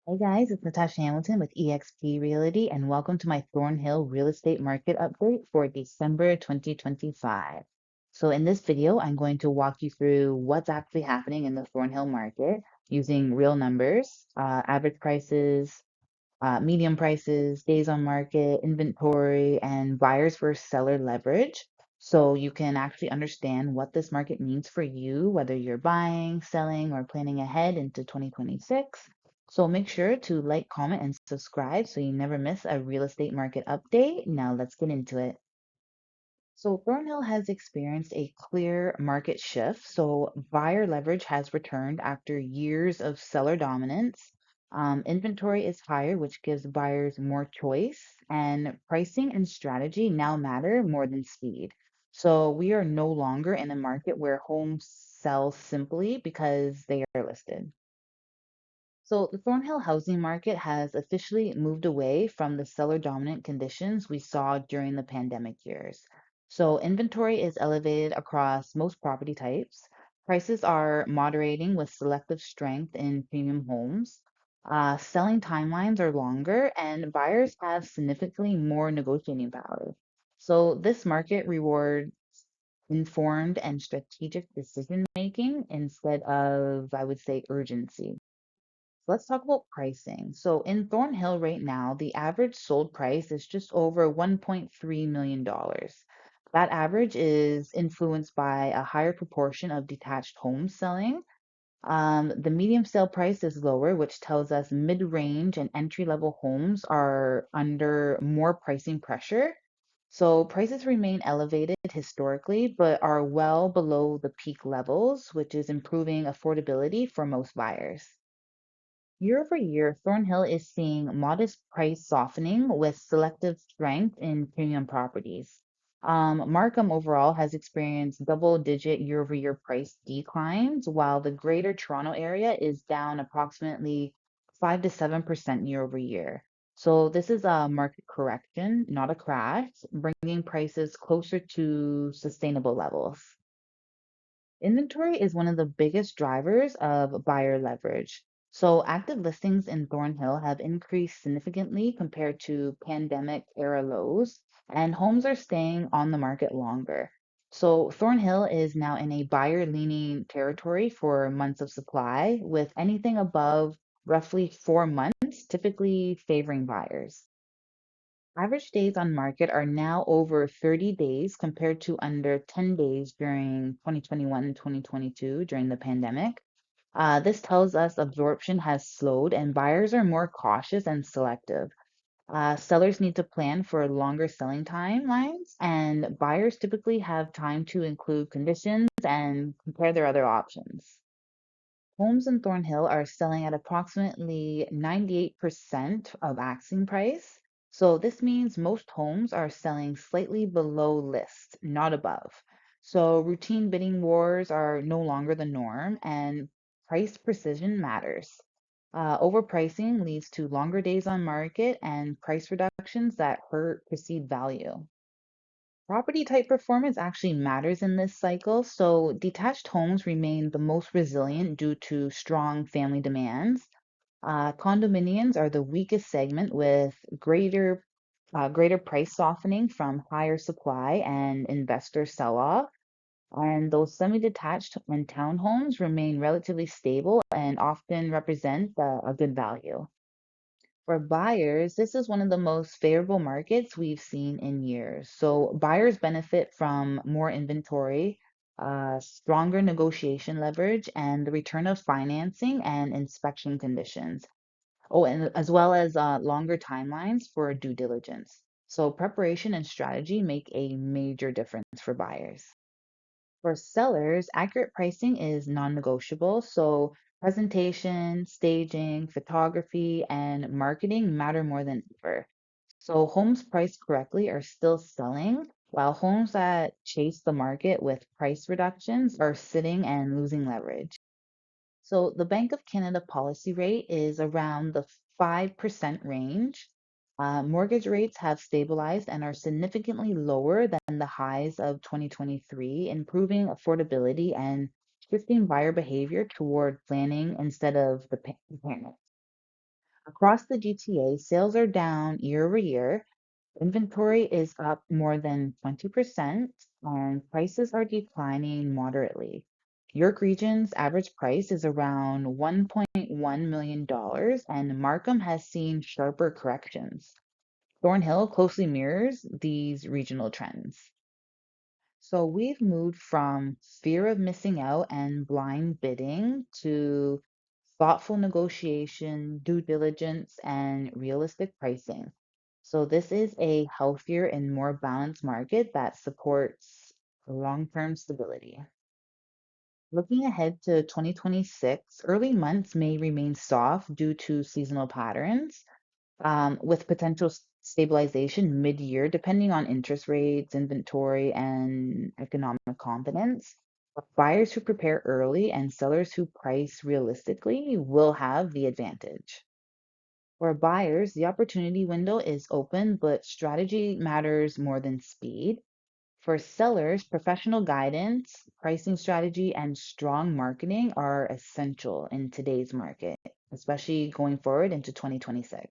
Hey guys, it's Natasha Hamilton with eXp Realty, and welcome to my Thornhill real estate market update for December 2025. So, in this video, I'm going to walk you through what's actually happening in the Thornhill market using real numbers, average prices, medium prices, days on market, inventory, and buyers versus seller leverage. So you can actually understand what this market means for you, whether you're buying, selling, or planning ahead into 2026. So make sure to like, comment, and subscribe so you never miss a real estate market update. Now let's get into it. So Thornhill has experienced a clear market shift. So buyer leverage has returned after years of seller dominance. Inventory is higher, which gives buyers more choice, and pricing and strategy now matter more than speed. So we are no longer in a market where homes sell simply because they are listed. So the Thornhill housing market has officially moved away from the seller dominant conditions we saw during the pandemic years. So inventory is elevated across most property types. Prices are moderating with selective strength in premium homes. Selling timelines are longer and buyers have significantly more negotiating power. So this market rewards informed and strategic decision making instead of, I would say, urgency. Let's talk about pricing. So in Thornhill right now, the average sold price is just over $1.3 million. That average is influenced by a higher proportion of detached homes selling. The medium sale price is lower, which tells us mid-range and entry-level homes are under more pricing pressure. So prices remain elevated historically, but are well below the peak levels, which is improving affordability for most buyers. Year over year, Thornhill is seeing modest price softening with selective strength in premium properties. Markham overall has experienced double-digit year-over-year price declines, while the Greater Toronto area is down approximately 5 to 7% year over year. So this is a market correction, not a crash, bringing prices closer to sustainable levels. Inventory is one of the biggest drivers of buyer leverage. So, active listings in Thornhill have increased significantly compared to pandemic era lows, and homes are staying on the market longer. So, Thornhill is now in a buyer leaning territory for months of supply, with anything above roughly 4 months typically favoring buyers. Average days on market are now over 30 days compared to under 10 days during 2021 and 2022 during the pandemic. This tells us absorption has slowed and buyers are more cautious and selective. Sellers need to plan for longer selling timelines, and buyers typically have time to include conditions and compare their other options. Homes in Thornhill are selling at approximately 98% of asking price. So this means most homes are selling slightly below list, not above. So routine bidding wars are no longer the norm, and price precision matters. Overpricing leads to longer days on market and price reductions that hurt perceived value. Property type performance actually matters in this cycle. So detached homes remain the most resilient due to strong family demands. Condominiums are the weakest segment with greater price softening from higher supply and investor sell-off. And those semi-detached and townhomes remain relatively stable and often represent a good value. For buyers, this is one of the most favorable markets we've seen in years. So buyers benefit from more inventory, stronger negotiation leverage, and the return of financing and inspection conditions. Oh, and as well as longer timelines for due diligence. So preparation and strategy make a major difference for buyers. For sellers, accurate pricing is non-negotiable. So presentation, staging, photography, and marketing matter more than ever. So homes priced correctly are still selling, while homes that chase the market with price reductions are sitting and losing leverage. So the Bank of Canada policy rate is around the 5% range. Mortgage rates have stabilized and are significantly lower than the highs of 2023, improving affordability and shifting buyer behavior toward planning instead of the panic. Across the GTA, sales are down year over year. Inventory is up more than 20%, and prices are declining moderately. York Region's average price is around $1.1 million, and Markham has seen sharper corrections. Thornhill closely mirrors these regional trends. So we've moved from fear of missing out and blind bidding to thoughtful negotiation, due diligence, and realistic pricing. So this is a healthier and more balanced market that supports long-term stability. Looking ahead to 2026, early months may remain soft due to seasonal patterns, with potential stabilization mid-year, depending on interest rates, inventory, and economic confidence. Buyers who prepare early and sellers who price realistically will have the advantage. For buyers, the opportunity window is open, but strategy matters more than speed. For sellers, professional guidance, pricing strategy, and strong marketing are essential in today's market, especially going forward into 2026.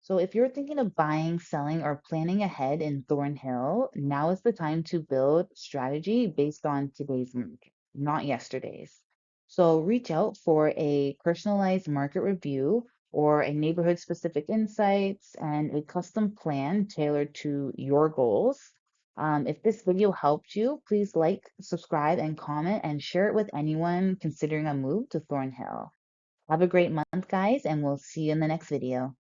So if you're thinking of buying, selling, or planning ahead in Thornhill, now is the time to build strategy based on today's market, not yesterday's. So reach out for a personalized market review or a neighborhood specific insights and a custom plan tailored to your goals. If this video helped you, please like, subscribe, and comment and share it with anyone considering a move to Thornhill. Have a great month, guys, and we'll see you in the next video.